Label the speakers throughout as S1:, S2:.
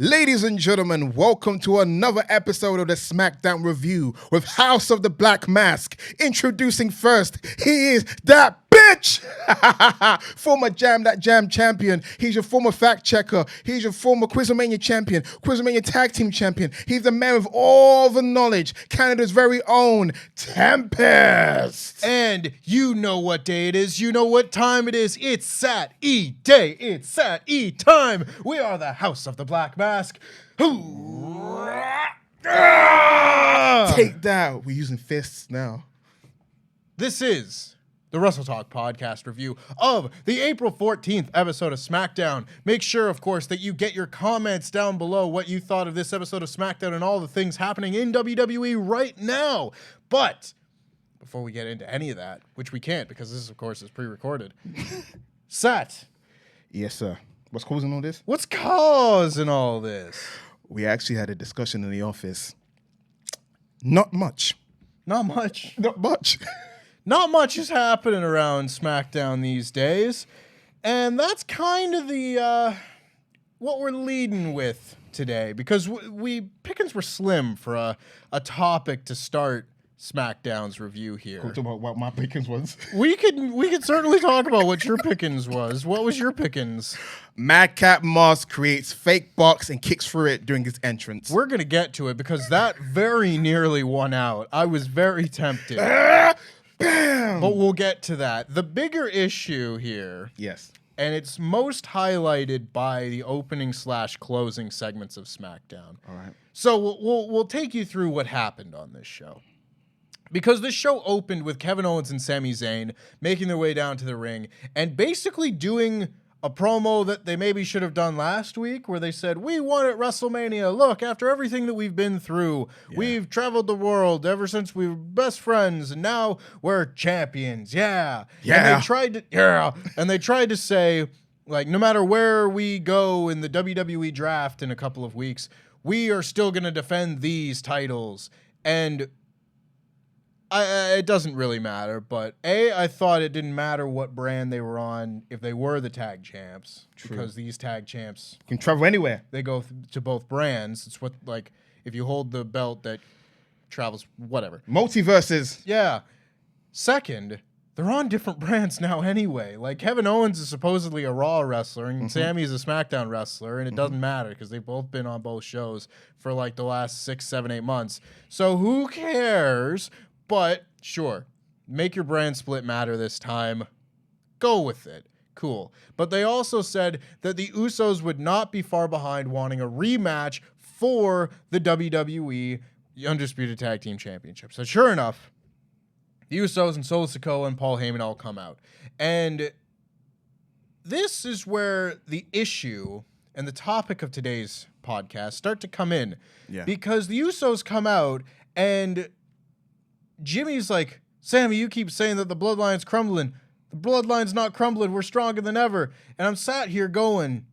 S1: Ladies and gentlemen, welcome to another episode of the SmackDown Review with House of the Black Mask. Introducing first, he is that bitch! Former Jam That Jam champion. He's your former fact checker. He's your former Quizlemania champion, Quizlemania tag team champion. He's the man with all the knowledge, Canada's very own Tempest.
S2: And you know what day it is. You know what time it is. It's Sat-E day. It's Sat-E time. We are the House of the Black Mask.
S1: Take that. We're using fists now.
S2: This is the WrestleTalk Podcast review of the April 14th episode of SmackDown. Make sure, of course, that you get your comments down below what you thought of this episode of SmackDown and all the things happening in WWE right now. But before we get into any of that, which we can't because this, of course, is pre-recorded, Sat.
S1: Yes, sir. What's causing all this?
S2: What's causing all this?
S1: We actually had a discussion in the office. Not much.
S2: Not much.
S1: Not much.
S2: Not much is happening around SmackDown these days. And that's kind of the what we're leading with today. Because pickings were slim for a topic to start SmackDown's review here.
S1: We'll talk about what my pickings was.
S2: We could certainly talk about what your pickings was. What was your pickings?
S1: Madcap Moss creates fake box and kicks through it during his entrance.
S2: We're going to get to it because that very nearly won out. I was very tempted.
S1: Bam!
S2: But we'll get to that. The bigger issue here,
S1: Yes.
S2: and it's most highlighted by the opening / closing segments of SmackDown.
S1: All right.
S2: So we'll take you through what happened on this show. Because this show opened with Kevin Owens and Sami Zayn making their way down to the ring and basically doing a promo that they maybe should have done last week where they said, we won at WrestleMania. Look, after everything that we've been through, we've traveled the world ever since we were best friends and now we're champions. Yeah.
S1: Yeah.
S2: And they tried to say, like, no matter where we go in the WWE draft in a couple of weeks, we are still going to defend these titles. And it doesn't really matter, but I thought it didn't matter what brand they were on if they were the tag champs. True. Because these tag champs
S1: Can travel anywhere.
S2: they go to both brands. It's what, like, if you hold the belt that travels, whatever.
S1: Multiverses.
S2: Yeah. Second, they're on different brands now anyway. Like, Kevin Owens is supposedly a Raw wrestler, and Sami is a SmackDown wrestler, and it doesn't matter because they've both been on both shows for, like, the last 6, 7, 8 months. So who cares? But, sure, make your brand split matter this time. Go with it. Cool. But they also said that the Usos would not be far behind wanting a rematch for the WWE Undisputed Tag Team Championship. So, sure enough, the Usos and Sikoa and Paul Heyman all come out. And this is where the issue and the topic of today's podcast start to come in.
S1: Yeah.
S2: Because the Usos come out and Jimmy's like, Sami, you keep saying that the Bloodline's crumbling. The Bloodline's not crumbling. We're stronger than ever. And I'm sat here going,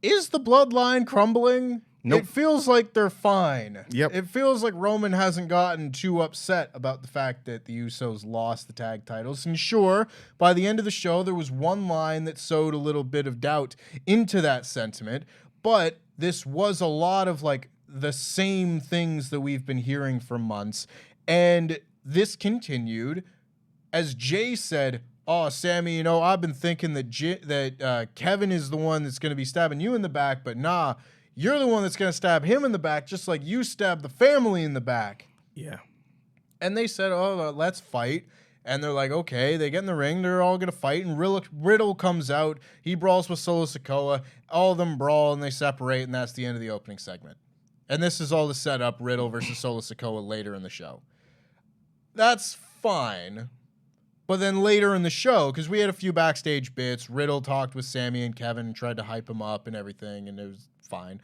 S2: is the Bloodline crumbling?
S1: Nope.
S2: It feels like they're fine.
S1: Yep.
S2: It feels like Roman hasn't gotten too upset about the fact that the Usos lost the tag titles. And sure, by the end of the show, there was one line that sowed a little bit of doubt into that sentiment. But this was a lot of, like, the same things that we've been hearing for months. And this continued as Jay said, oh, Sami, you know, I've been thinking that Kevin is the one that's going to be stabbing you in the back, but nah, you're the one that's going to stab him in the back, just like you stabbed the family in the back.
S1: Yeah.
S2: And they said, oh, let's fight. And they're like, okay, they get in the ring, they're all going to fight, and Riddle comes out, he brawls with Solo Sikoa, all of them brawl, and they separate, and that's the end of the opening segment. And this is all to set up Riddle versus Solo Sikoa later in the show. That's fine. But then later in the show, because we had a few backstage bits, Riddle talked with Sami and Kevin and tried to hype him up and everything, and it was fine.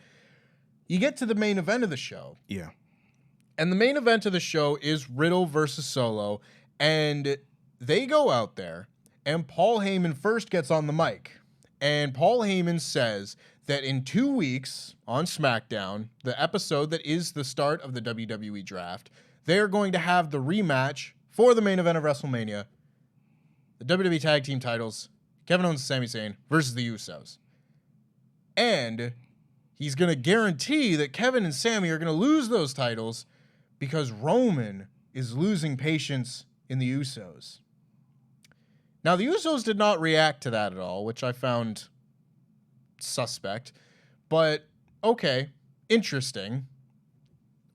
S2: You get to the main event of the show.
S1: Yeah.
S2: And the main event of the show is Riddle versus Solo, and they go out there, and Paul Heyman first gets on the mic. And Paul Heyman says that in 2 weeks on SmackDown, the episode that is the start of the WWE draft, they're going to have the rematch for the main event of WrestleMania, the WWE Tag Team titles, Kevin Owens and Sami Zayn versus the Usos. And he's going to guarantee that Kevin and Sami are going to lose those titles because Roman is losing patience in the Usos. Now, the Usos did not react to that at all, which I found suspect. But, okay, interesting.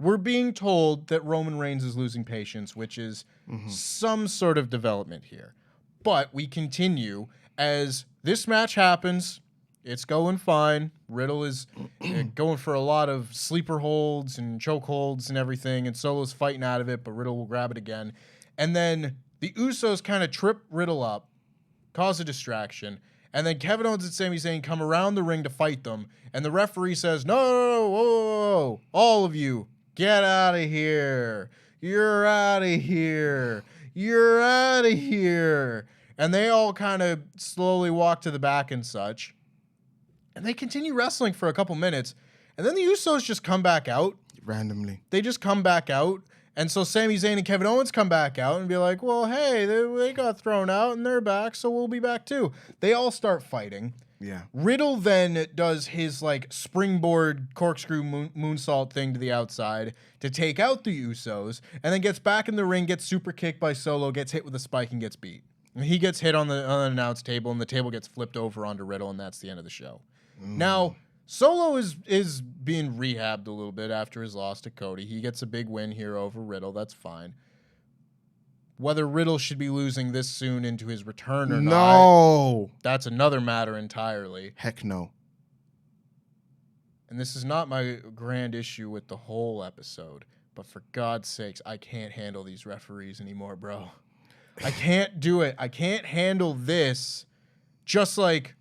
S2: We're being told that Roman Reigns is losing patience, which is some sort of development here. But we continue as this match happens. It's going fine. Riddle is going for a lot of sleeper holds and choke holds and everything, and Solo's fighting out of it, but Riddle will grab it again. And then the Usos kind of trip Riddle up, cause a distraction, and then Kevin Owens and Sami Zayn come around the ring to fight them, and the referee says, no, whoa, all of you, get out of here. You're out of here. You're out of here. And they all kind of slowly walk to the back and such. And they continue wrestling for a couple minutes. And then the Usos just come back out.
S1: Randomly.
S2: They just come back out. And so Sami Zayn and Kevin Owens come back out and be like, well, hey, they got thrown out and they're back, so we'll be back too. They all start fighting.
S1: Yeah.
S2: Riddle then does his like springboard corkscrew moonsault thing to the outside to take out the Usos, and then gets back in the ring, gets super kicked by Solo, gets hit with a spike, and gets beat. And he gets hit on the announce table, and the table gets flipped over onto Riddle, and that's the end of the show. Now, Solo is being rehabbed a little bit after his loss to Cody. He gets a big win here over Riddle. That's fine. Whether Riddle should be losing this soon into his return or not, that's another matter entirely.
S1: Heck no.
S2: And this is not my grand issue with the whole episode, but for God's sakes, I can't handle these referees anymore, bro. I can't do it. I can't handle this. Just like,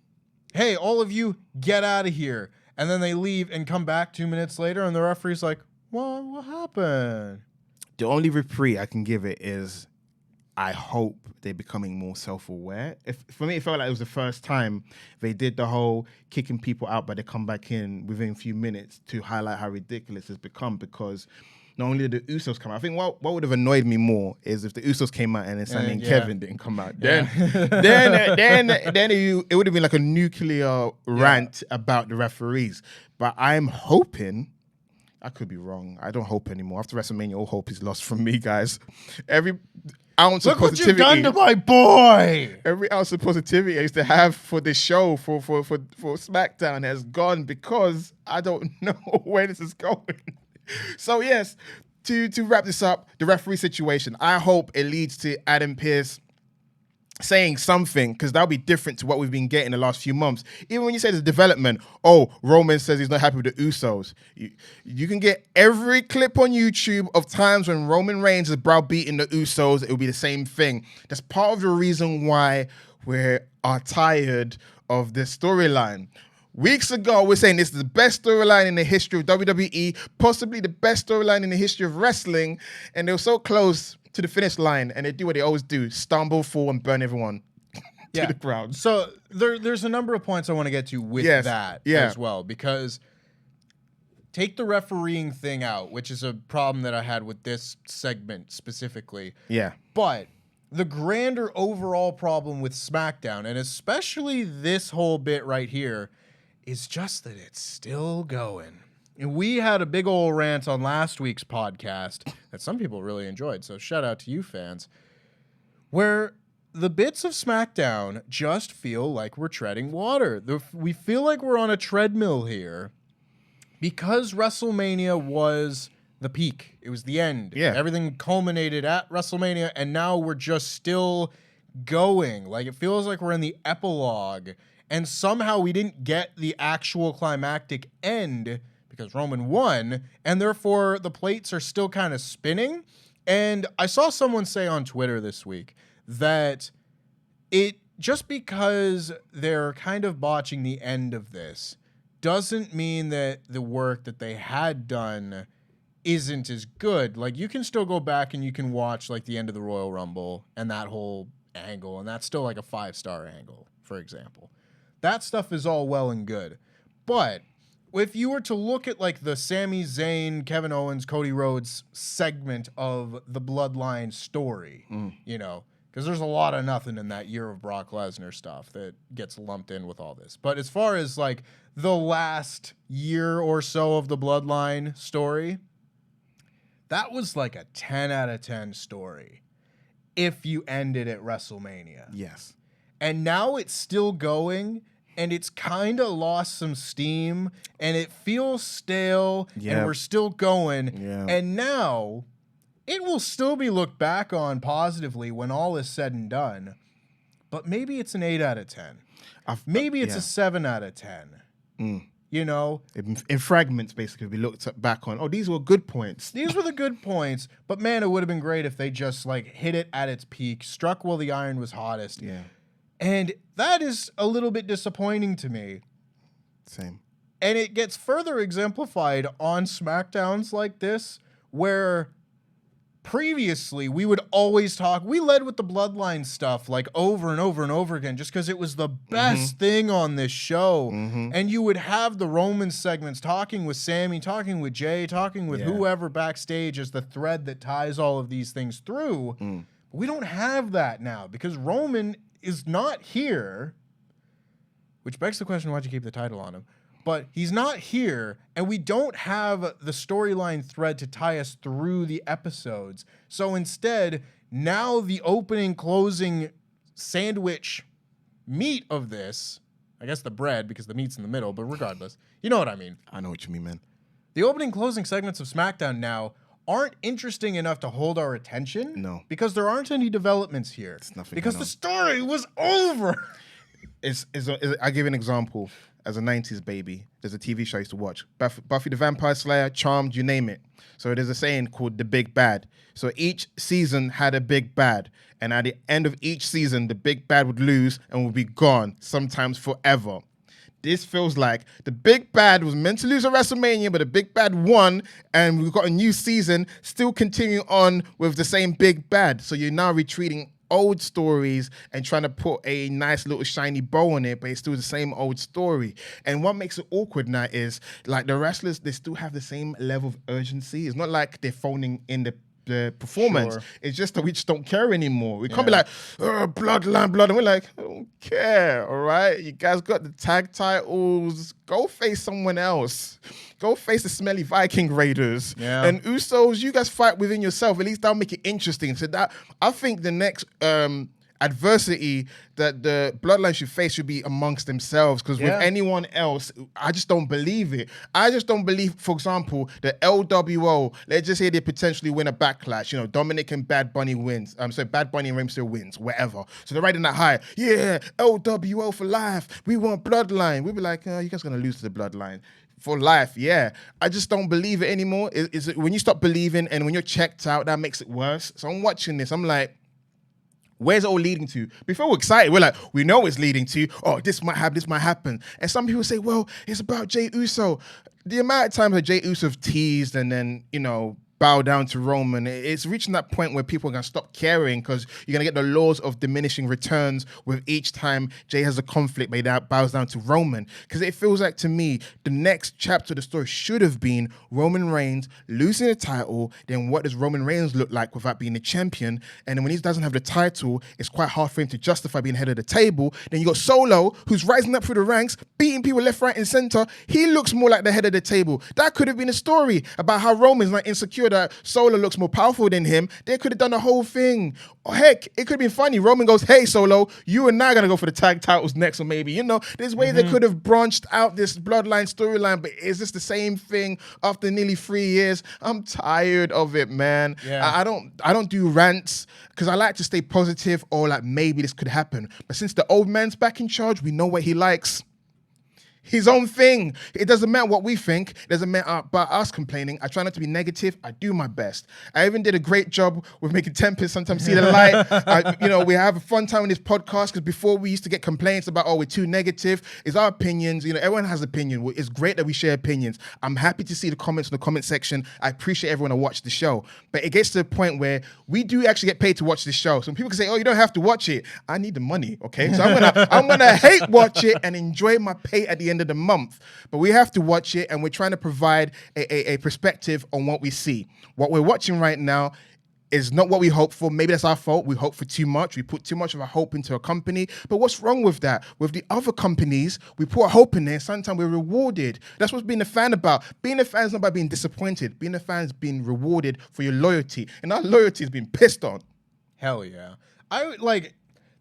S2: hey, all of you, get out of here. And then they leave and come back 2 minutes later, and the referee's like, what happened?
S1: The only reprieve I can give it is I hope they're becoming more self-aware. For me, it felt like it was the first time they did the whole kicking people out, but they come back in within a few minutes to highlight how ridiculous it's become, because not only did the Usos come out, I think what would have annoyed me more is if the Usos came out and then Sami and Kevin didn't come out. Then it would have been like a nuclear rant about the referees. But I'm hoping, I could be wrong, I don't hope anymore. After WrestleMania, all hope is lost from me, guys. Every ounce of positivity.
S2: Look what you've done to my boy!
S1: Every ounce of positivity I used to have for this show, for SmackDown, has gone because I don't know where this is going. So yes, to wrap this up, the referee situation, I hope it leads to Adam Pearce saying something, because that'll be different to what we've been getting the last few months. Even when you say there's development, Roman says he's not happy with the Usos. You can get every clip on YouTube of times when Roman Reigns is browbeating the Usos. It will be the same thing. That's part of the reason why we are tired of this storyline. Weeks ago, we're saying this is the best storyline in the history of WWE, possibly the best storyline in the history of wrestling, and they were so close to the finish line, and they do what they always do, stumble, fall, and burn everyone to the ground.
S2: So there's a number of points I want to get to with that as well, because take the refereeing thing out, which is a problem that I had with this segment specifically.
S1: Yeah.
S2: But the grander overall problem with SmackDown, and especially this whole bit right here, is just that it's still going. And we had a big old rant on last week's podcast that some people really enjoyed, so shout out to you fans, where the bits of SmackDown just feel like we're treading water. We feel like we're on a treadmill here because WrestleMania was the peak. It was the end.
S1: Yeah.
S2: Everything culminated at WrestleMania, and now we're just still going. Like, it feels like we're in the epilogue, and somehow we didn't get the actual climactic end because Roman won, and therefore the plates are still kind of spinning. And I saw someone say on Twitter this week that it just because they're kind of botching the end of this doesn't mean that the work that they had done isn't as good. Like, you can still go back and you can watch like the end of the Royal Rumble and that whole angle, and that's still like a 5-star angle, for example. That stuff is all well and good. But if you were to look at like the Sami Zayn, Kevin Owens, Cody Rhodes segment of the Bloodline story, you know, Because there's a lot of nothing in that year of Brock Lesnar stuff that gets lumped in with all this. But as far as like the last year or so of the Bloodline story, that was like a 10 out of 10 story if you ended at WrestleMania.
S1: Yes.
S2: And now it's still going, and it's kind of lost some steam, and it feels stale, and we're still going.
S1: Yeah.
S2: And now it will still be looked back on positively when all is said and done, but maybe it's an 8 out of 10. Maybe it's a 7 out of 10. You know?
S1: In fragments, basically, we looked back on, oh, these were good points.
S2: These were the good points, but man, it would have been great if they just like hit it at its peak, struck while the iron was hottest.
S1: Yeah.
S2: And that is a little bit disappointing to me.
S1: Same.
S2: And it gets further exemplified on SmackDowns like this, where previously we would always talk. We led with the Bloodline stuff like over and over and over again just because it was the best thing on this show. And you would have the Roman segments talking with Sami, talking with Jay, talking with whoever backstage as the thread that ties all of these things through. But we don't have that now because Roman is not here, which begs the question, why'd you keep the title on him? But he's not here, and we don't have the storyline thread to tie us through the episodes. So instead, now the opening, closing sandwich meat of this, I guess the bread, because the meat's in the middle, but regardless, you know what I mean.
S1: I know what you mean, man.
S2: The opening, closing segments of SmackDown now aren't interesting enough to hold our attention.
S1: No.
S2: Because there aren't any developments here.
S1: It's nothing.
S2: Because the story was over.
S1: I give an example. As a 90s baby, there's a TV show I used to watch. Buffy the Vampire Slayer, Charmed, you name it. So there's a saying called The Big Bad. So each season had a big bad. And at the end of each season, the big bad would lose and would be gone, sometimes forever. This feels like the big bad was meant to lose at WrestleMania, but the big bad won, and we've got a new season still continuing on with the same big bad. So you're now retreating old stories and trying to put a nice little shiny bow on it, but it's still the same old story. And what makes it awkward now is like the wrestlers, they still have the same level of urgency. It's not like they're phoning in the performance. Sure. It's just that we just don't care anymore. We can't be like, Bloodline. We're like, I don't care, all right? You guys got the tag titles. Go face someone else. Go face the smelly Viking Raiders. Yeah. And Usos, you guys fight within yourself. At least that'll make it interesting. So that I think the next adversity that the Bloodline should face should be amongst themselves, because with anyone else, I just don't believe it. I just don't believe, for example, the LWO, let's just say they potentially win a backlash. You know, Dominic and Bad Bunny wins. So Bad Bunny and Rey Mysterio wins, whatever. So they're riding that high. Yeah, LWO for life. We want Bloodline. We'll be like, you guys are going to lose to the Bloodline. For life, yeah. I just don't believe it anymore. Is it when you stop believing and when you're checked out, that makes it worse. So I'm watching this. I'm like, where's it all leading to? Before we're excited, we're like, we know it's leading to, this might happen. And some people say, well, it's about Jey Uso. The amount of times that Jey Uso teased and then, bow down to Roman, it's reaching that point where people are going to stop caring, because you're going to get the laws of diminishing returns with each time Jey has a conflict, but that bows down to Roman. Because it feels like, to me, the next chapter of the story should have been Roman Reigns losing the title. Then what does Roman Reigns look like without being the champion? And then when he doesn't have the title, it's quite hard for him to justify being head of the table. Then you got Solo, who's rising up through the ranks, beating people left, right, and center. He looks more like the head of the table. That could have been a story about how Roman's like insecure that Solo looks more powerful than him. They could have done the whole thing. Or heck, it could have been funny. Roman goes, hey, Solo, you and I are going to go for the tag titles next, or maybe, there's ways they could have branched out this Bloodline storyline, but is this the same thing after nearly 3 years? I'm tired of it, man. Yeah. I don't do rants because I like to stay positive, or like maybe this could happen. But since the old man's back in charge, we know what he likes. His own thing. It doesn't matter what we think. It doesn't matter about us complaining. I try not to be negative. I do my best. I even did a great job with making Tempest sometimes see the light. We have a fun time with this podcast, because before we used to get complaints about, we're too negative. It's our opinions. Everyone has opinion. It's great that we share opinions. I'm happy to see the comments in the comment section. I appreciate everyone who watched the show. But it gets to the point where we do actually get paid to watch this show. So people can say, you don't have to watch it. I need the money, okay? So I'm gonna hate watch it and enjoy my pay at the end of the month. But we have to watch it, and we're trying to provide a perspective on what we see. What we're watching right now, is not what we hope for. Maybe that's our fault. We hope for too much. We put too much of our hope into a company. But what's wrong with that? With the other companies, we put our hope in there. Sometimes we're rewarded. That's what's being a fan about. Being a fan is not about being disappointed. Being a fan is being rewarded for your loyalty. And our loyalty is being pissed on.
S2: Hell yeah.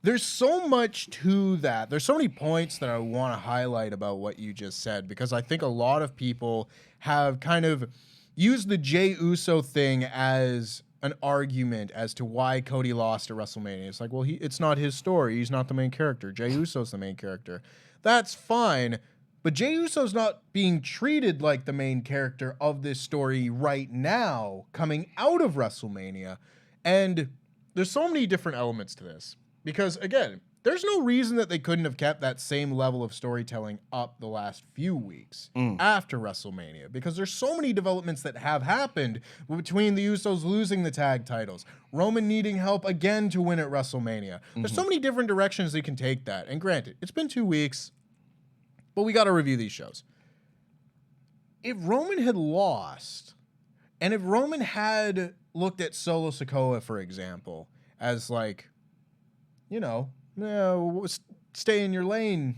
S2: There's so much to that. There's so many points that I want to highlight about what you just said, because I think a lot of people have kind of used the Jey Uso thing as an argument as to why Cody lost at WrestleMania. It's like, well, it's not his story. He's not the main character. Jey Uso's the main character. That's fine, but Jey Uso's not being treated like the main character of this story right now, coming out of WrestleMania. And there's so many different elements to this. Because, again, there's no reason that they couldn't have kept that same level of storytelling up the last few weeks after WrestleMania, because there's so many developments that have happened between the Usos losing the tag titles, Roman needing help again to win at WrestleMania. There's so many different directions they can take that. And granted, it's been 2 weeks, but we got to review these shows. If Roman had lost, and if Roman had looked at Solo Sikoa, for example, as like, you know, stay in your lane,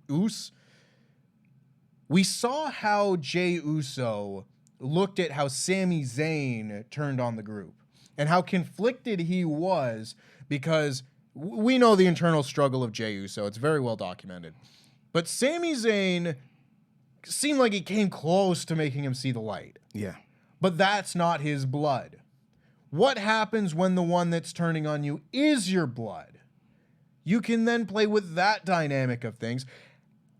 S2: Us. We saw how Jey Uso looked at how Sami Zayn turned on the group and how conflicted he was, because we know the internal struggle of Jey Uso. It's very well documented. But Sami Zayn seemed like he came close to making him see the light.
S1: Yeah.
S2: But that's not his blood. What happens when the one that's turning on you is your blood? You can then play with that dynamic of things.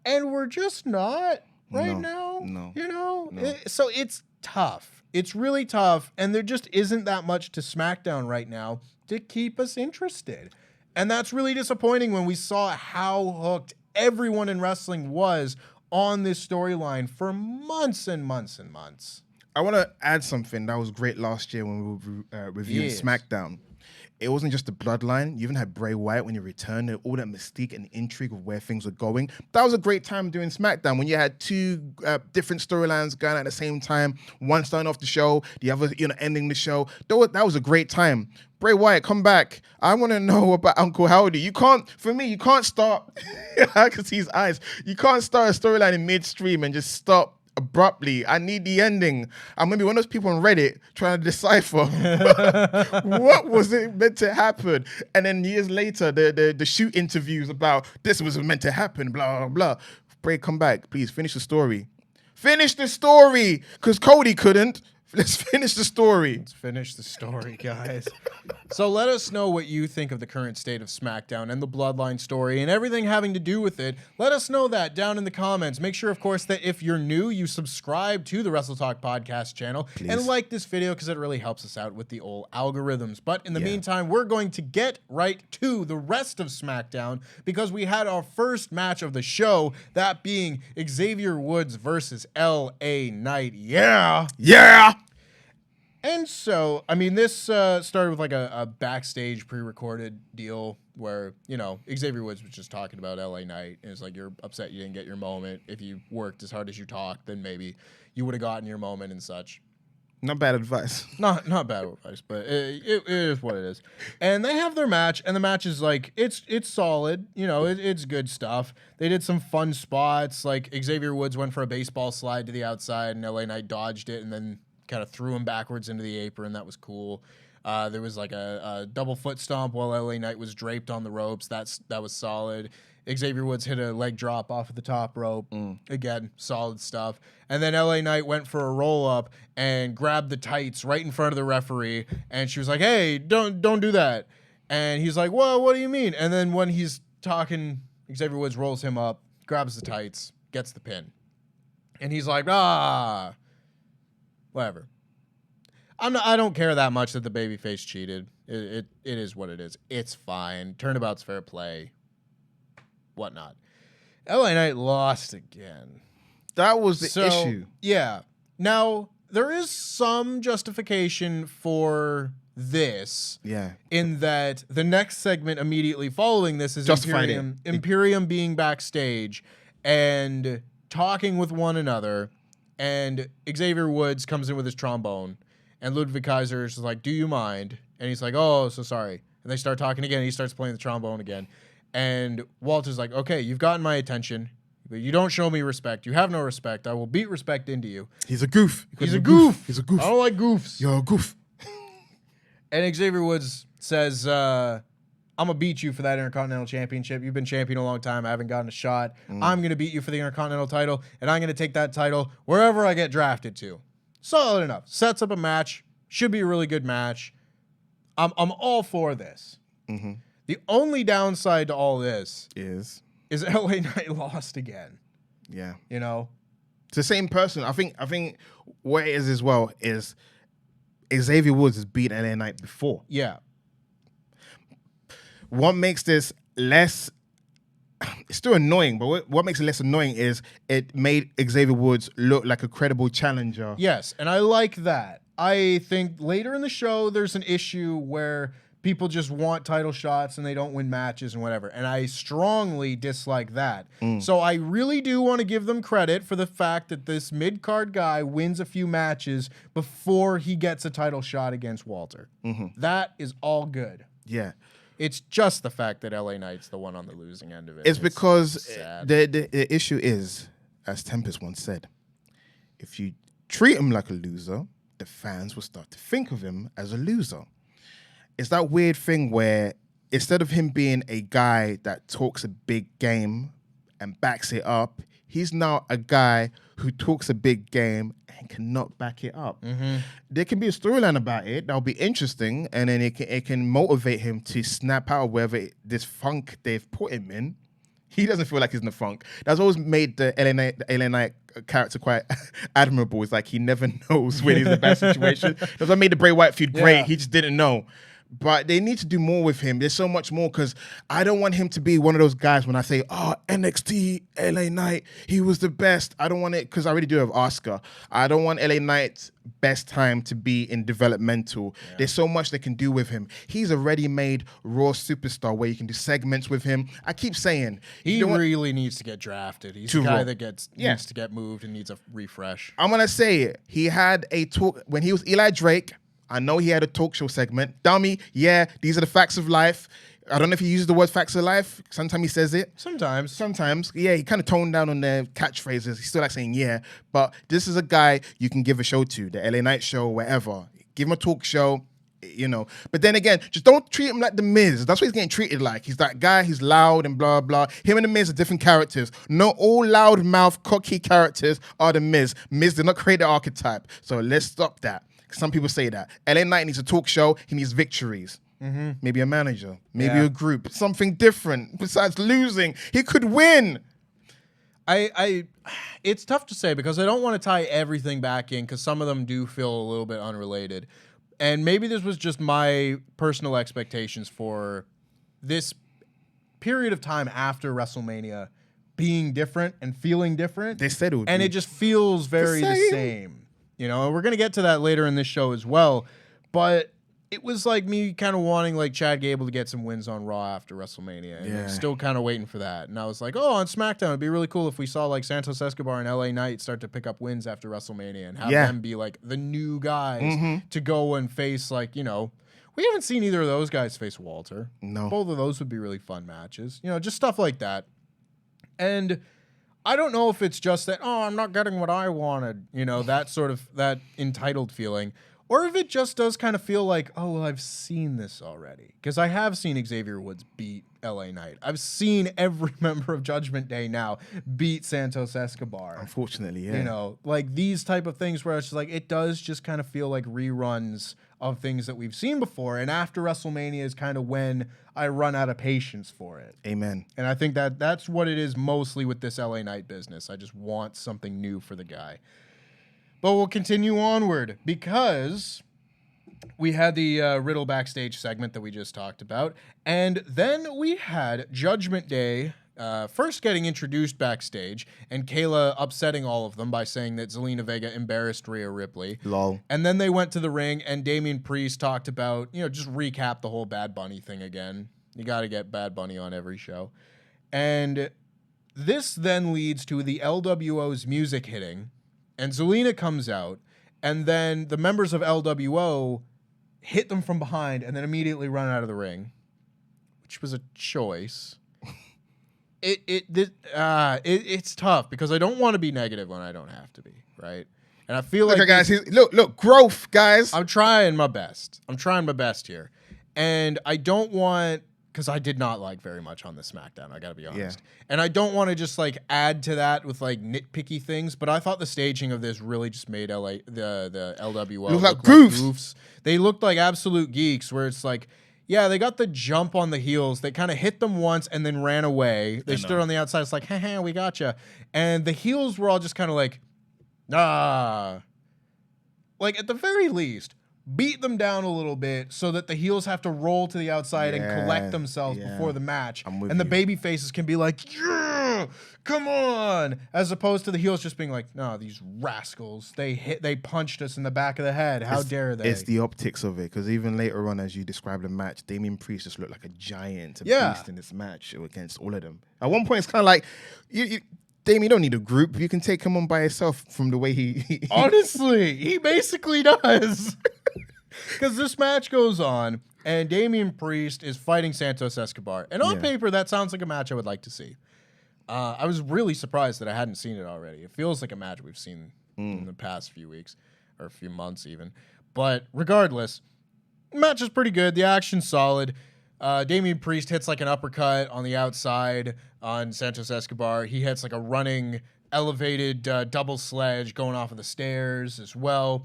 S2: And we're just not now.
S1: No.
S2: You know?
S1: No.
S2: So it's tough. It's really tough. And there just isn't that much to SmackDown right now to keep us interested. And that's really disappointing when we saw how hooked everyone in wrestling was on this storyline for months and months and months.
S1: I want to add something that was great last year when we were reviewing SmackDown. It wasn't just the bloodline. You even had Bray Wyatt when he returned, all that mystique and intrigue of where things were going. That was a great time doing SmackDown when you had two different storylines going at the same time. One starting off the show, the other, ending the show. That was a great time. Bray Wyatt, come back. I want to know about Uncle Howdy. You can't start, I can see his eyes. You can't start a storyline in midstream and just stop abruptly. I need the ending. I'm gonna be one of those people on Reddit trying to decipher what was it meant to happen. And then years later, the shoot interviews about this was meant to happen, blah blah blah. Bray, come back, please. Finish the story. Finish the story, because Cody couldn't. Let's finish the story.
S2: Let's finish the story, guys. So let us know what you think of the current state of SmackDown and the Bloodline story and everything having to do with it. Let us know that down in the comments. Make sure, of course, that if you're new, you subscribe to the WrestleTalk Podcast channel. Please. And like this video, because it really helps us out with the old algorithms. But in the meantime, we're going to get right to the rest of SmackDown, because we had our first match of the show, that being Xavier Woods versus LA Knight. Yeah! And so, I mean, this started with like a backstage pre-recorded deal where, Xavier Woods was just talking about LA Knight. And it's like, you're upset you didn't get your moment. If you worked as hard as you talked, then maybe you would have gotten your moment and such.
S1: Not bad advice.
S2: Not bad advice, but it is what it is. And they have their match, and the match is like, it's solid. It's good stuff. They did some fun spots. Like, Xavier Woods went for a baseball slide to the outside, and LA Knight dodged it, and then kind of threw him backwards into the apron. That was cool. There was like a double foot stomp while LA Knight was draped on the ropes. That was solid. Xavier Woods hit a leg drop off of the top rope. Again, solid stuff. And then LA Knight went for a roll up and grabbed the tights right in front of the referee. And she was like, "Hey, don't do that." And he's like, "Well, what do you mean?" And then when he's talking, Xavier Woods rolls him up, grabs the tights, gets the pin. And he's like, whatever. I don't care that much that the babyface cheated. It is what it is. It's fine. Turnabout's fair play. Whatnot. LA Knight lost again.
S1: That was the issue.
S2: Yeah. Now, there is some justification for this.
S1: Yeah.
S2: In that the next segment immediately following this is Imperium being backstage and talking with one another. And Xavier Woods comes in with his trombone And Ludwig Kaiser is like, do you mind? And he's like, oh, so sorry. And they start talking again. And he starts playing the trombone again. And Walter's like, okay, you've gotten my attention, but you don't show me respect. You have no respect. I will beat respect into you.
S1: He's a goof.
S2: He's a goof.
S1: He's a goof.
S2: I don't like goofs.
S1: You're a goof.
S2: And Xavier Woods says, I'm going to beat you for that Intercontinental Championship. You've been champion a long time. I haven't gotten a shot. I'm going to beat you for the Intercontinental title, and I'm going to take that title wherever I get drafted to. Solid enough. Sets up a match. Should be a really good match. I'm all for this.
S1: Mm-hmm.
S2: The only downside to all this
S1: is
S2: LA Knight lost again.
S1: Yeah.
S2: You know?
S1: It's the same person. I think what it is as well is Xavier Woods has beat LA Knight before.
S2: Yeah.
S1: What makes this less... It's still annoying, but what makes it less annoying is it made Xavier Woods look like a credible challenger.
S2: Yes, and I like that. I think later in the show, there's an issue where people just want title shots and they don't win matches and whatever. And I strongly dislike that. So I really do want to give them credit for the fact that this mid-card guy wins a few matches before he gets a title shot against Walter. That is all good.
S1: Yeah.
S2: It's just the fact that LA Knight's the one on the losing end of it.
S1: It's because
S2: sad.
S1: the issue is, as Tempest once said, if you treat him like a loser, the fans will start to think of him as a loser. It's that weird thing where instead of him being a guy that talks a big game and backs it up, he's now a guy who talks a big game and cannot back it up. There can be a storyline about it that'll be interesting, and then it can motivate him to snap out of wherever this funk they've put him in. He doesn't feel like he's in the funk. That's always made the LA Knight character quite admirable. It's like he never knows when he's in a bad situation. That's what made the Bray Wyatt feud great. He just didn't know. But they need to do more with him. There's so much more, because I don't want him to be one of those guys when I say, oh, NXT, LA Knight, he was the best. I don't want it, because I already do have Oscar. I don't want LA Knight's best time to be in developmental. Yeah. There's so much they can do with him. He's a ready-made Raw superstar where you can do segments with him. I keep saying.
S2: He really needs to get drafted. He's a guy that needs to get moved and needs a refresh.
S1: I'm going to say it. He had a talk, when he was Eli Drake, I know he had a talk show segment. Dummy, yeah, these are the facts of life. I don't know if he uses the word facts of life. Sometimes he says it. Sometimes. Yeah, he kind of toned down on the catchphrases. He's still like saying, yeah. But this is a guy you can give a show to, the LA Knight show, wherever. Give him a talk show, you know. But then again, just don't treat him like The Miz. That's what he's getting treated like. He's that guy, he's loud and blah, blah. Him and The Miz are different characters. Not all loud-mouth, cocky characters are The Miz. Miz did not create the archetype. So let's stop that. Some people say that. LA Knight needs a talk show. He needs victories. Maybe a manager. Maybe a group. Something different besides losing. He could win.
S2: It's tough to say because I don't want to tie everything back in because some of them do feel a little bit unrelated. And maybe this was just my personal expectations for this period of time after WrestleMania being different and feeling different.
S1: They said it would
S2: and it just feels very the same. You know, and we're going to get to that later in this show as well. But it was like me kind of wanting like Chad Gable to get some wins on Raw after WrestleMania. And I'm still kind of waiting for that. And I was like, oh, on SmackDown, it'd be really cool if we saw like Santos Escobar and LA Knight start to pick up wins after WrestleMania and have them be like the new guys to go and face like, you know, we haven't seen either of those guys face Walter.
S1: No.
S2: Both of those would be really fun matches. You know, just stuff like that. And I don't know if it's just that, oh, I'm not getting what I wanted, you know, that sort of, that entitled feeling, or if it just does kind of feel like, oh, well, I've seen this already. Because I have seen Xavier Woods beat LA Knight. I've seen every member of Judgment Day now beat Santos Escobar.
S1: Unfortunately, yeah.
S2: You know, like these type of things where it's just like, it does just kind of feel like reruns of things that we've seen before. And after WrestleMania is kind of when I run out of patience for it.
S1: Amen.
S2: And I think that that's what it is mostly with this LA Knight business. I just want something new for the guy. But we'll continue onward because we had the Riddle backstage segment that we just talked about. And then we had Judgment Day first getting introduced backstage and Kayla upsetting all of them by saying that Zelina Vega embarrassed Rhea Ripley.
S1: Lol.
S2: And then they went to the ring and Damian Priest talked about, you know, just recap the whole Bad Bunny thing again. You got to get Bad Bunny on every show. And this then leads to the LWO's music hitting. And Zelina comes out and then the members of LWO hit them from behind and then immediately run out of the ring, which was a choice. It's tough because I don't want to be negative when I don't have to be, right? And I feel like
S1: guys, look, growth, guys.
S2: I'm trying my best. Here. And I don't want, because I did not like very much on the SmackDown, I gotta be honest. Yeah. And I don't want to just like add to that with like nitpicky things, but I thought the staging of this really just made the LWO
S1: look like goofs.
S2: They looked like absolute geeks, where it's like, yeah, they got the jump on the heels. They kind of hit them once and then ran away. They stood on the outside. It's like, ha, we gotcha. And the heels were all just kind of like, like at the very least, beat them down a little bit so that the heels have to roll to the outside and collect themselves before the match. And the baby faces can be like, yeah, come on. As opposed to the heels just being like, no, these rascals, they punched us in the back of the head. How dare they?
S1: It's the optics of it, because even later on, as you described the match, Damian Priest just looked like a giant, a beast in this match against all of them. At one point, it's kind of like, Damian, you don't need a group. You can take him on by yourself from the way he
S2: Honestly, he basically does. Because this match goes on, and Damian Priest is fighting Santos Escobar. And on paper, that sounds like a match I would like to see. I was really surprised that I hadn't seen it already. It feels like a match we've seen in the past few weeks, or a few months even. But regardless, the match is pretty good. The action's solid. Damian Priest hits like an uppercut on the outside on Santos Escobar. He hits like a running, elevated double sledge going off of the stairs as well.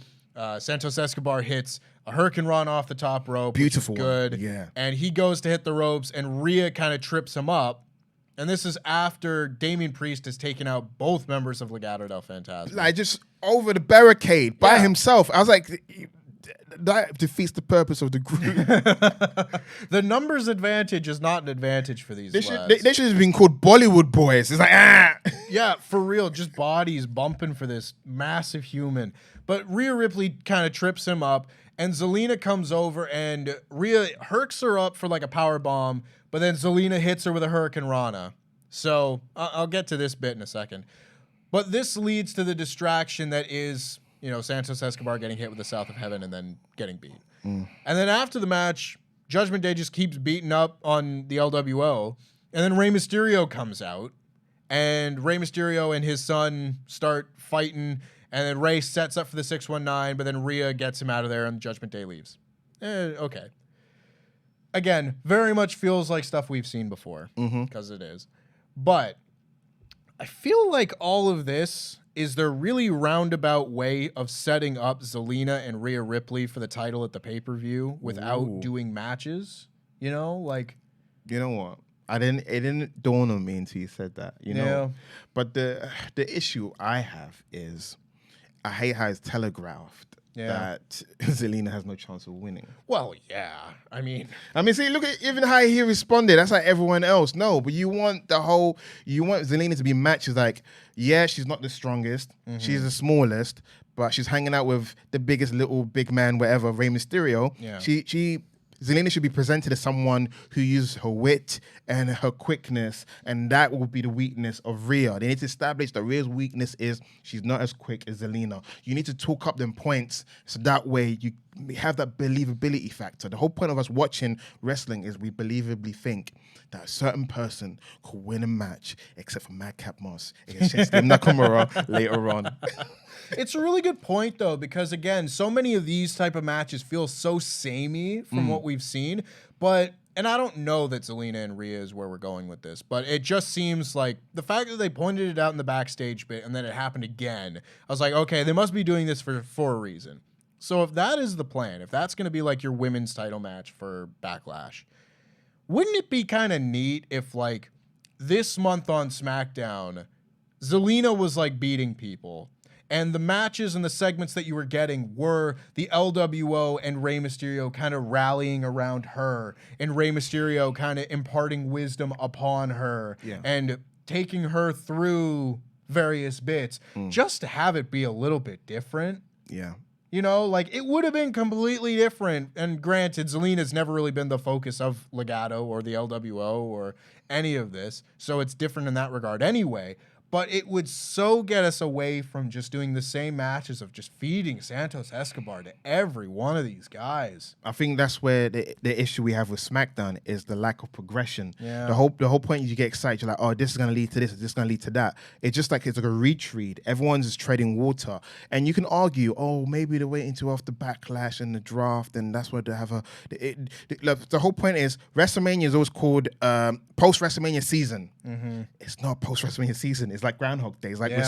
S2: Santos Escobar hits a hurricane run off the top rope.
S1: Beautiful.
S2: Good.
S1: Yeah.
S2: And he goes to hit the ropes, and Rhea kind of trips him up. And this is after Damian Priest has taken out both members of Legado del Fantasma.
S1: Like, just over the barricade by himself. I was like, that defeats the purpose of the group.
S2: The numbers advantage is not an advantage for these lads.
S1: They should have been called Bollywood boys. It's like,
S2: Yeah, for real. Just bodies bumping for this massive human. But Rhea Ripley kind of trips him up, and Zelina comes over, and Rhea herks her up for like a power bomb, but then Zelina hits her with a Hurricane Rana. So I'll get to this bit in a second. But this leads to the distraction that is, Santos Escobar getting hit with the South of Heaven and then getting beat. And then after the match, Judgment Day just keeps beating up on the LWO, and then Rey Mysterio comes out, and Rey Mysterio and his son start fighting. And then Rey sets up for the 619, but then Rhea gets him out of there, and Judgment Day leaves. Okay. Again, very much feels like stuff we've seen before, because it is. But I feel like all of this is their really roundabout way of setting up Zelina and Rhea Ripley for the title at the pay-per-view without doing matches. You know what?
S1: It didn't dawn on me until you said that. But the issue I have is, I hate how it's telegraphed that Zelina has no chance of winning.
S2: Well, yeah. I mean,
S1: see, look at even how he responded. That's like everyone else. No, but you want Zelina to be matched as like, she's not the strongest. She's the smallest, but she's hanging out with the biggest little big man, whatever, Rey Mysterio. Yeah. Zelina should be presented as someone who uses her wit and her quickness, and that will be the weakness of Rhea. They need to establish that Rhea's weakness is she's not as quick as Zelina. You need to talk up them points so that way you have that believability factor. The whole point of us watching wrestling is we believably think that a certain person could win a match, except for Madcap Moss against Nakamura later on.
S2: It's a really good point, though, because, again, so many of these type of matches feel so samey from what we've seen. And I don't know that Zelina and Rhea is where we're going with this, but it just seems like the fact that they pointed it out in the backstage bit and then it happened again, I was like, okay, they must be doing this for a reason. So if that is the plan, if that's going to be like your women's title match for Backlash, wouldn't it be kind of neat if, like, this month on SmackDown, Zelina was, like, beating people, and the matches and the segments that you were getting were the LWO and Rey Mysterio kind of rallying around her, and Rey Mysterio kind of imparting wisdom upon her and taking her through various bits, just to have it be a little bit different.
S1: Yeah.
S2: It would have been completely different. And granted, Zelina's never really been the focus of Legado or the LWO or any of this, so it's different in that regard anyway. But it would so get us away from just doing the same matches of just feeding Santos Escobar to every one of these guys.
S1: I think that's where the issue we have with SmackDown is the lack of progression.
S2: Yeah.
S1: The whole point is you get excited. You're like, oh, this is going to lead to this. This is going to lead to that. It's just like it's like a retreat. Everyone's just treading water. And you can argue, oh, maybe they're waiting till after Backlash and the draft, and that's where they have the whole point is WrestleMania is always called post-WrestleMania season. Mm-hmm. It's not post-WrestleMania season. It's like Groundhog Day. It's like it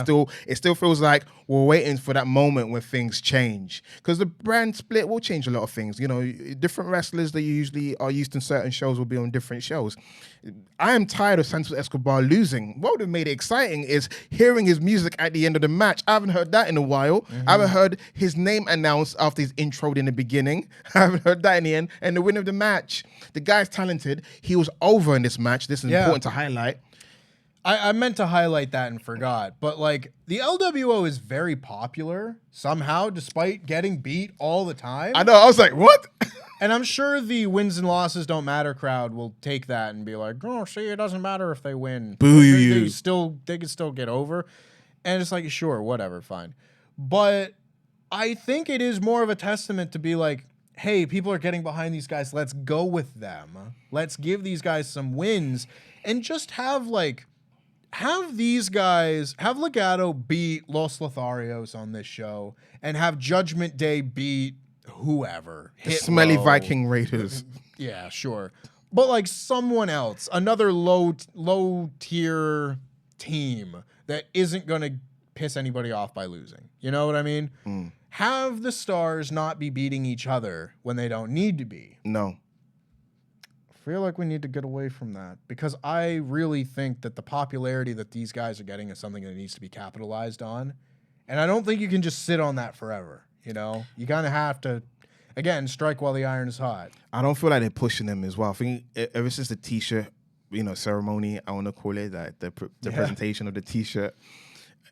S1: still feels like we're waiting for that moment where things change. Because the brand split will change a lot of things. You know, different wrestlers that usually are used in certain shows will be on different shows. I am tired of Santos Escobar losing. What would have made it exciting is hearing his music at the end of the match. I haven't heard that in a while. I haven't heard his name announced after he's introed in the beginning. I haven't heard that in the end. And the winner of the match. The guy's talented. He was over in this match. This is important to highlight.
S2: I meant to highlight that and forgot, but like the LWO is very popular somehow, despite getting beat all the time.
S1: I know. I was like, what?
S2: And I'm sure the wins and losses don't matter crowd will take that and be like, oh, see, it doesn't matter if they win.
S1: Boo you.
S2: They can still get over. And it's like, sure, whatever, fine. But I think it is more of a testament to be like, hey, people are getting behind these guys. Let's go with them. Let's give these guys some wins and just have these guys, have Legado beat Los Lotharios on this show and have Judgment Day beat whoever.
S1: The smelly Viking Raiders.
S2: Yeah, sure. But like someone else, another low tier team that isn't going to piss anybody off by losing. You know what I mean? Have the stars not be beating each other when they don't need to be.
S1: No.
S2: I feel like we need to get away from that because I really think that the popularity that these guys are getting is something that needs to be capitalized on. And I don't think you can just sit on that forever. You know, you kind of have to, again, strike while the iron is hot.
S1: I don't feel like they're pushing them as well. I think ever since the T-shirt, ceremony, I want to call it that, the presentation of the T-shirt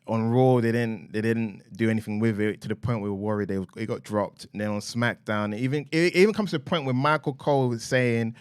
S1: on Raw, they didn't do anything with it to the point we were worried it got dropped. And then on SmackDown, it even comes to the point where Michael Cole was saying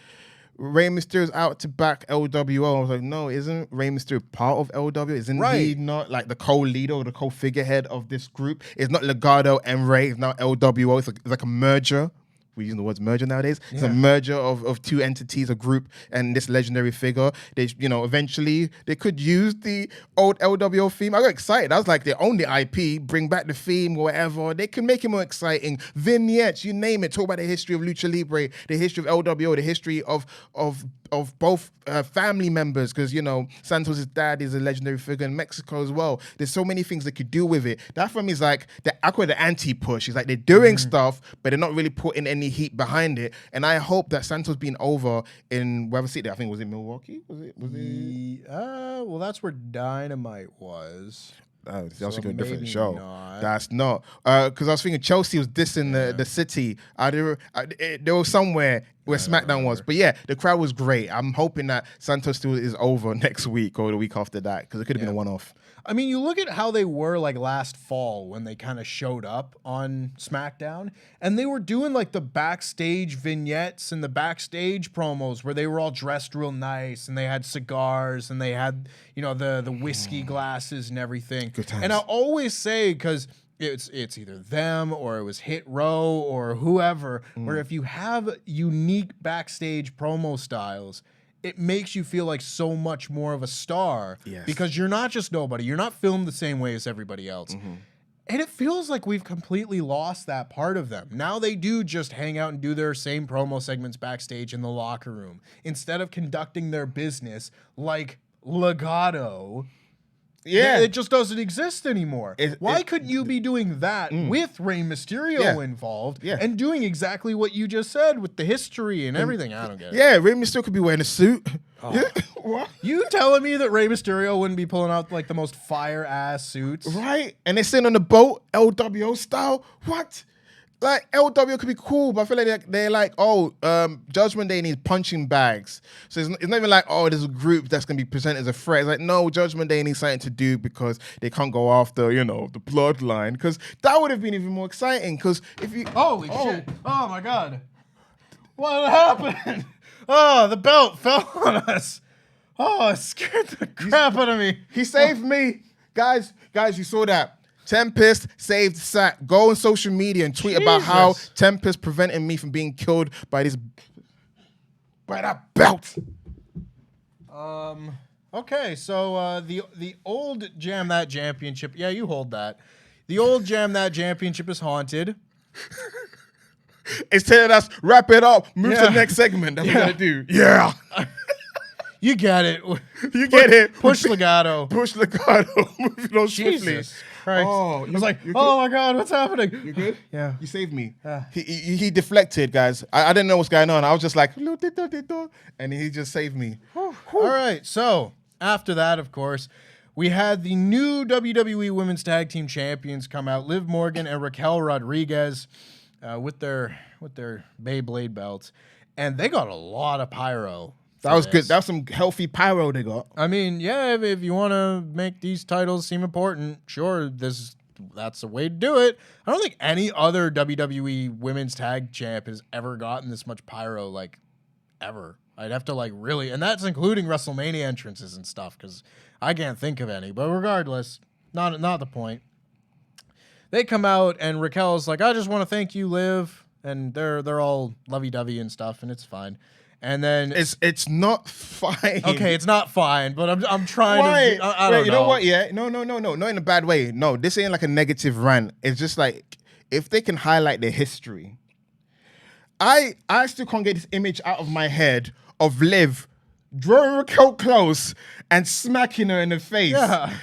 S1: Rey Mysterio's out to back LWO. I was like, no, isn't Rey Mysterio part of LWO? Isn't he not like the co-leader or the co-figurehead of this group? It's not Legado and Rey. It's not LWO. It's like a merger. We're using the words merger nowadays. It's a merger of two entities, a group, and this legendary figure. They, eventually they could use the old LWO theme. I got excited. I was like, they own the IP, bring back the theme, whatever. They can make it more exciting. Vignettes, you name it. Talk about the history of Lucha Libre, the history of LWO, the history of both family members, because Santos' dad is a legendary figure in Mexico as well. There's so many things they could do with it. That for me is like the anti-push. It's like they're doing stuff, but they're not really putting any heat behind it. And I hope that Santos being over in wherever city, I think was it Milwaukee? Was it?
S2: Well, that's where Dynamite was.
S1: That's also a different show.
S2: Not.
S1: That's not because I was thinking Chelsea was dissing the city. There was somewhere where SmackDown was, but yeah, the crowd was great. I'm hoping that Santos still is over next week or the week after that because it could have been a one-off.
S2: I mean, you look at how they were like last fall when they kind of showed up on SmackDown, and they were doing like the backstage vignettes and the backstage promos where they were all dressed real nice and they had cigars and they had the whiskey glasses and everything.
S1: Good times.
S2: And I always say, because it's either them or it was Hit Row or whoever, where if you have unique backstage promo styles, it makes you feel like so much more of a star because you're not just nobody. You're not filmed the same way as everybody else. And it feels like we've completely lost that part of them. Now they do just hang out and do their same promo segments backstage in the locker room instead of conducting their business like Legado.
S1: Yeah.
S2: It just doesn't exist anymore. Why couldn't you be doing that with Rey Mysterio involved and doing exactly what you just said with the history and everything? I don't get it.
S1: Yeah, Rey Mysterio could be wearing a suit.
S2: Oh. What? You telling me that Rey Mysterio wouldn't be pulling out like the most fire-ass suits?
S1: Right. And they're sitting on the boat, LWO style. What? Like, LW could be cool, but I feel like they're like, Judgment Day needs punching bags. So it's not even like, there's a group that's going to be presented as a threat. It's like, no, Judgment Day needs something to do because they can't go after, the bloodline. Because that would have been even more exciting. Because if you...
S2: Holy shit. Oh, my God. What happened? Oh, the belt fell on us. Oh, it scared the crap out of me.
S1: He saved me. Guys, you saw that. Tempest saved Sack. Go on social media and tweet about how Tempest prevented me from being killed by that belt.
S2: Okay, so the old Jam That Championship. Yeah, you hold that. The old Jam That Championship is haunted.
S1: It's telling us, wrap it up, move to the next segment that we're going to do. Yeah.
S2: You get it.
S1: You get it.
S2: Push legato.
S1: Push legato. Move it on swiftly.
S2: Jesus Christ.
S1: Oh,
S2: I was like, oh my God, what's happening?
S1: You good?
S2: Yeah.
S1: You saved me.
S2: Yeah.
S1: He deflected, guys. I didn't know what's going on. I was just like, and he just saved me.
S2: All right, so after that, of course, we had the new WWE Women's Tag Team Champions come out, Liv Morgan and Raquel Rodriguez, with their Beyblade belts, and they got a lot of pyro.
S1: That was good. That was some healthy pyro they got.
S2: I mean, yeah, if you want to make these titles seem important, sure, that's the way to do it. I don't think any other WWE Women's Tag Champ has ever gotten this much pyro, like, ever. I'd have to, like, really, and that's including WrestleMania entrances and stuff, because I can't think of any. But regardless, not the point. They come out, and Raquel's like, I just want to thank you, Liv, and they're all lovey-dovey and stuff, and it's fine. And then
S1: it's not fine.
S2: Okay, it's not fine, but I'm trying to. I don't know.
S1: You know what? Yeah, no, not in a bad way. No, this ain't like a negative rant. It's just like if they can highlight their history. I still can't get this image out of my head of Liv drawing Raquel close and smacking her in the face,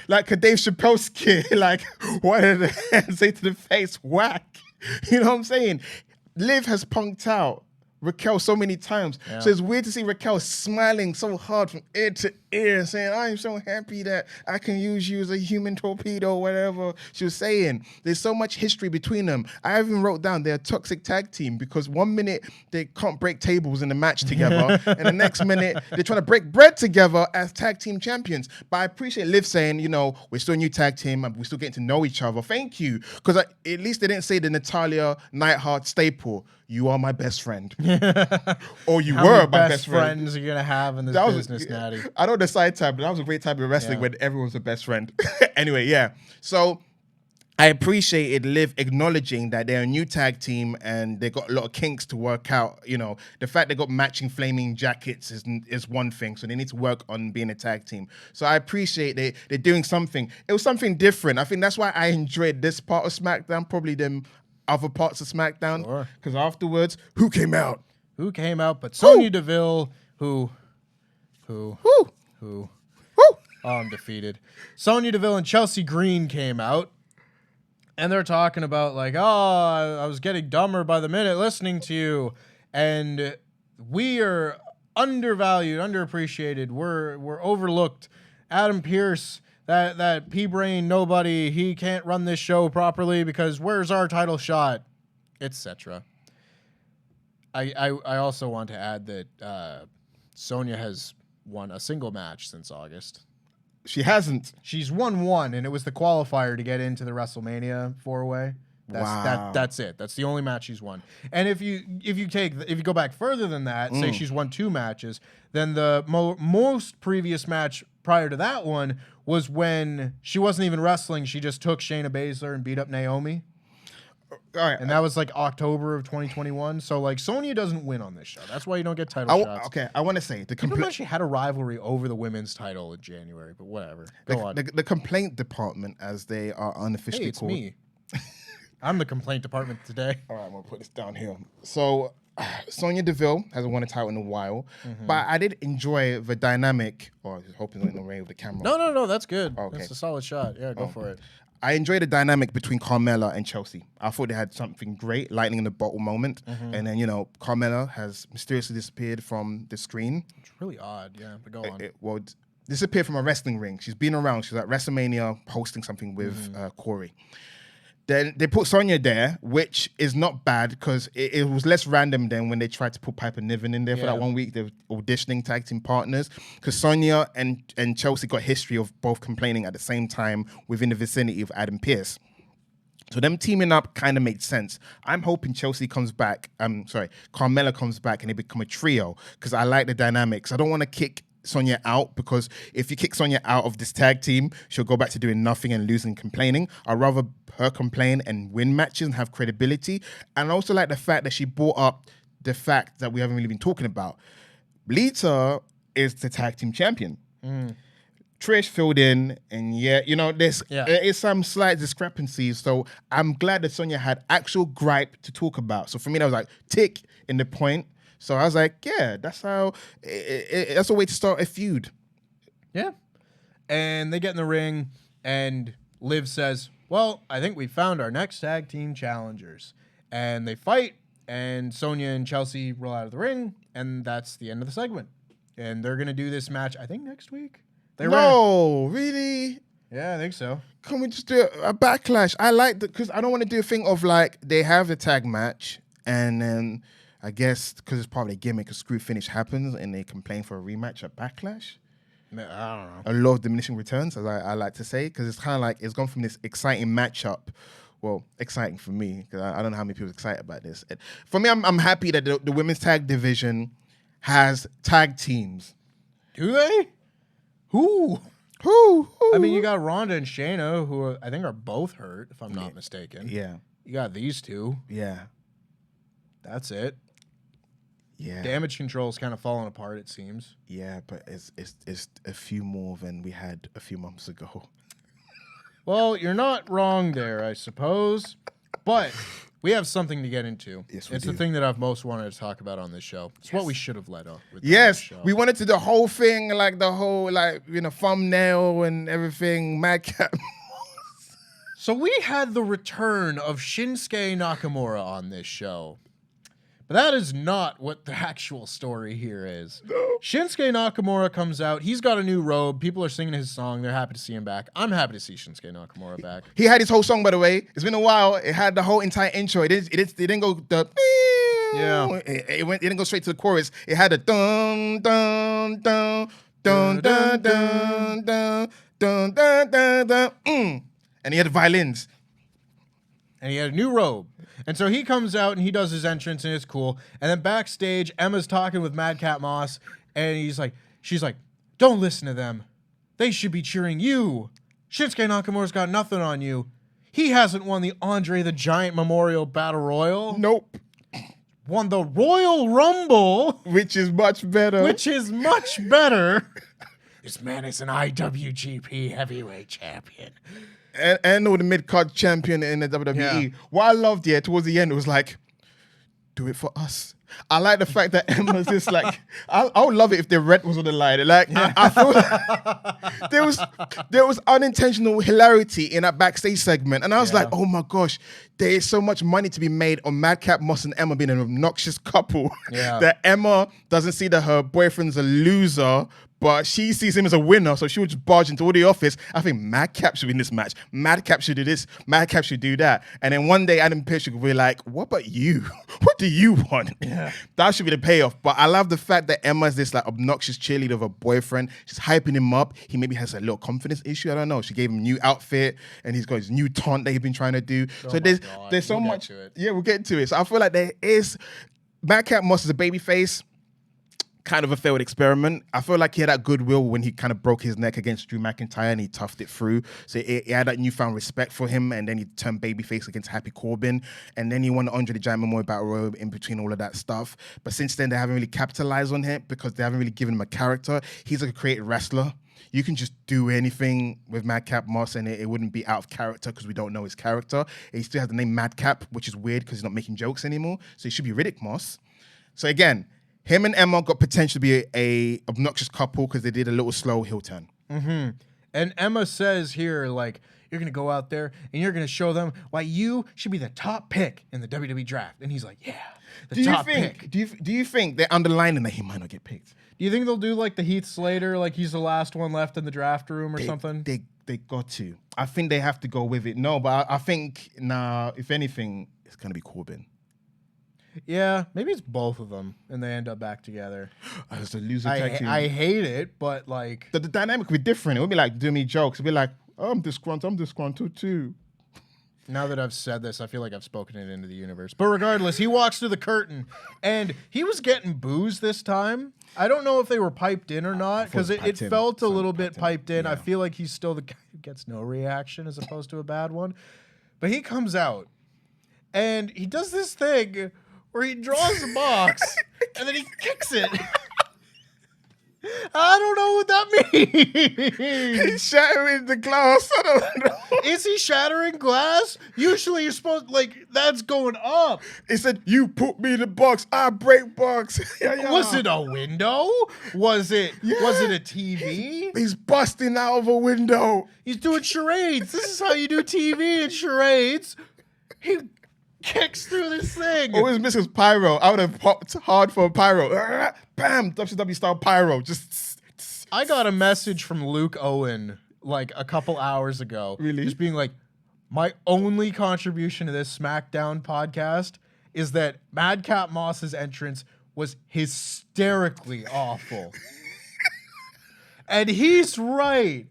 S1: like a Dave Chappelle skit. Like what did the hand say to the face? Whack. You know what I'm saying? Liv has punked out Raquel so many times. Yeah. So it's weird to see Raquel smiling so hard from ear to ear, saying, I'm so happy that I can use you as a human torpedo, whatever she was saying. There's so much history between them. I even wrote down they're a toxic tag team because 1 minute they can't break tables in the match together, and the next minute they're trying to break bread together as tag team champions. But I appreciate Liv saying, we're still a new tag team and we're still getting to know each other. Thank you. Because at least they didn't say the Natalya Neidhart staple. You are my best friend. Or you were my best friend.
S2: Friends you're going to have in this business, Natty.
S1: I don't decide time, but that was a great time in wrestling when everyone was a best friend. Anyway, yeah. So I appreciated Liv acknowledging that they're a new tag team and they got a lot of kinks to work out. The fact they got matching flaming jackets is one thing. So they need to work on being a tag team. So I appreciate they're doing something. It was something different. I think that's why I enjoyed this part of SmackDown, probably them other parts of SmackDown, because afterwards, who came out?
S2: Who came out? But Sonya Deville, who? Oh, I'm defeated. Sonya Deville and Chelsea Green came out, and they're talking about like, I was getting dumber by the minute listening to you, and we are undervalued, underappreciated. We're overlooked. Adam Pearce. That pea-brain nobody, he can't run this show properly because where's our title shot, etc. I also want to add that Sonya has won a single match since August.
S1: She hasn't.
S2: She's won one, and it was the qualifier to get into the WrestleMania 4-way. That's it. That's the only match she's won. And if you go back further than that, say she's won 2 matches, then the most previous match prior to that one was when she wasn't even wrestling. She just took Shayna Baszler and beat up Naomi.
S1: All right.
S2: And that was like October of 2021. So like Sonya doesn't win on this show. That's why you don't get title shots.
S1: Okay, I want to say the
S2: complaint. She had a rivalry over the women's title in January, but whatever. Go on.
S1: The complaint department, as they are unofficially
S2: it's
S1: called.
S2: Me. I'm the complaint department today.
S1: All right, I'm gonna put this down here. So Sonya Deville hasn't won a title in a while, but I did enjoy the dynamic. Or hoping it's not in the rain with the camera.
S2: No, that's good.
S1: Okay.
S2: That's a solid shot. Yeah, go for it.
S1: I enjoyed the dynamic between Carmella and Chelsea. I thought they had something great, lightning in the bottle moment. And then, Carmella has mysteriously disappeared from the screen.
S2: It's really odd, yeah, but go on.
S1: Disappeared from a wrestling ring. She's been around. She's at WrestleMania hosting something with Corey. Then they put Sonya there, which is not bad because it was less random than when they tried to put Piper Niven in there for that 1 week. They were auditioning tag team partners because Sonya and Chelsea got history of both complaining at the same time within the vicinity of Adam Pearce. So them teaming up kind of made sense. I'm hoping Chelsea comes back. Carmella comes back and they become a trio because I like the dynamics. I don't want to kick Sonya out, because if you kick Sonya out of this tag team, she'll go back to doing nothing and losing and complaining. I'd rather her complain and win matches and have credibility. And I also like the fact that she brought up the fact that we haven't really been talking about. Lita is the tag team champion. Trish filled in, and there is some slight discrepancies. So I'm glad that Sonya had actual gripe to talk about. So for me, that was like tick in the point. So I was like, yeah, that's how. That's a way to start a feud.
S2: Yeah, and they get in the ring, and Liv says, "Well, I think we found our next tag team challengers," and they fight, and Sonya and Chelsea roll out of the ring, and that's the end of the segment. And they're gonna do this match, I think, next week.
S1: Really?
S2: Yeah, I think so.
S1: Can we just do a backlash? I like that, because I don't want to do a thing of like they have a tag match and then I guess because it's probably a gimmick, a screw finish happens and they complain for a rematch at Backlash.
S2: I don't know.
S1: A lot of diminishing returns, as I like to say, because it's kind of like it's gone from this exciting matchup. Well, exciting for me, because I don't know how many people are excited about this. For me, I'm happy that the women's tag division has tag teams.
S2: Do they? Who? I mean, you got Ronda and Shayna, who I think are both hurt, if I'm not mistaken.
S1: Yeah.
S2: You got these two.
S1: Yeah.
S2: That's it.
S1: Yeah.
S2: Damage control's kind of falling apart, it seems.
S1: Yeah, but it's a few more than we had a few months ago.
S2: Well, you're not wrong there, I suppose. But we have something to get into.
S1: Yes, we
S2: It's
S1: do.
S2: the thing that I've most wanted to talk about on this show. It's what we should have led up with.
S1: Yes,
S2: this show.
S1: we wanted to do the whole thing, like the whole, thumbnail and everything. Madcap.
S2: So we had the return of Shinsuke Nakamura on this show. But that is not what the actual story here is.
S1: No.
S2: Shinsuke Nakamura comes out. He's got a new robe. People are singing his song. They're happy to see him back. I'm happy to see Shinsuke Nakamura back.
S1: He had his whole song, by the way. It's been a while. It had the whole entire intro. It didn't go the.
S2: Yeah.
S1: It didn't go straight to the chorus. It had a dun dun dun dun dun dun dun dun dun dun dun. And he had the violins.
S2: And he had a new robe. And so he comes out and he does his entrance and it's cool. And then backstage, Emma's talking with Madcap Moss and she's like, don't listen to them. They should be cheering you. Shinsuke Nakamura's got nothing on you. He hasn't won the Andre the Giant Memorial Battle Royal.
S1: Nope.
S2: Won the Royal Rumble.
S1: Which is much better.
S2: This man is an IWGP heavyweight champion.
S1: And the mid-card champion in the WWE.
S2: Yeah.
S1: What I loved, towards the end, it was like, do it for us. I like the fact that Emma's just like, I would love it if the red was on the line. Like, I feel like there was unintentional hilarity in that backstage segment. And I was like, oh my gosh, there is so much money to be made on Madcap Moss and Emma being an obnoxious couple.
S2: Yeah.
S1: That Emma doesn't see that her boyfriend's a loser, but she sees him as a winner, so she would just barge into the office. I think Madcap should win this match. Madcap should do this. Madcap should do that. And then one day, Adam Pearce could be like, what about you? What do you want? Yeah. That should be the payoff. But I love the fact that Emma's this like obnoxious cheerleader of a boyfriend. She's hyping him up. He maybe has a little confidence issue. I don't know. She gave him a new outfit, and he's got his new taunt that he's been trying to do. So there's so much. Yeah, we'll get to it. So I feel like there is Madcap Moss is a babyface. Kind of a failed experiment. I feel like he had that goodwill when he kind of broke his neck against Drew McIntyre and he toughed it through. So he had that newfound respect for him, and then he turned babyface against Happy Corbin, and then he won the Andre the Giant Memorial Battle Royal in between all of that stuff. But since then, they haven't really capitalized on him because they haven't really given him a character. He's like a creative wrestler. You can just do anything with Madcap Moss and it wouldn't be out of character because we don't know his character. He still has the name Madcap, which is weird because he's not making jokes anymore. So he should be Riddick Moss. So again, him and Emma got potential to be a obnoxious couple because they did a little slow heel turn.
S2: Mm-hmm. And Emma says here, like, you're going to go out there and you're going to show them why you should be the top pick in the WWE draft. And he's like, yeah, top pick.
S1: Do you think they're underlining that he might not get picked?
S2: Do you think they'll do like the Heath Slater, like he's the last one left in the draft room or something?
S1: They got to. I think they have to go with it. No, but I think, if anything, it's going to be Corbin.
S2: Yeah, maybe it's both of them, and they end up back together.
S1: As a loser tag team.
S2: I hate it, but like
S1: the dynamic would be different. It would be like doing me jokes. It'd be like, oh, I'm disgruntled too.
S2: Now that I've said this, I feel like I've spoken it into the universe. But regardless, he walks through the curtain, and he was getting boos this time. I don't know if they were piped in or not, because it felt a little bit piped in.
S1: Yeah.
S2: I feel like he's still the guy who gets no reaction as opposed to a bad one. But he comes out, and he does this thing where he draws a box, and then he kicks it. I don't know what that means.
S1: He's shattering the glass. I don't know.
S2: Is he shattering glass? Usually you're supposed, like, that's going up.
S1: He said, "You put me in the box, I break box." Yeah.
S2: Was it a window? Was it a TV?
S1: He's busting out of a window.
S2: He's doing charades. This is how you do TV and charades. He kicks through this thing.
S1: Oh, his missus pyro. I would have popped hard for a pyro. Bam, WCW style pyro. Just.
S2: I got a message from Luke Owen like a couple hours ago.
S1: Really?
S2: Just being like, my only contribution to this SmackDown podcast is that Madcap Moss's entrance was hysterically awful. And he's right.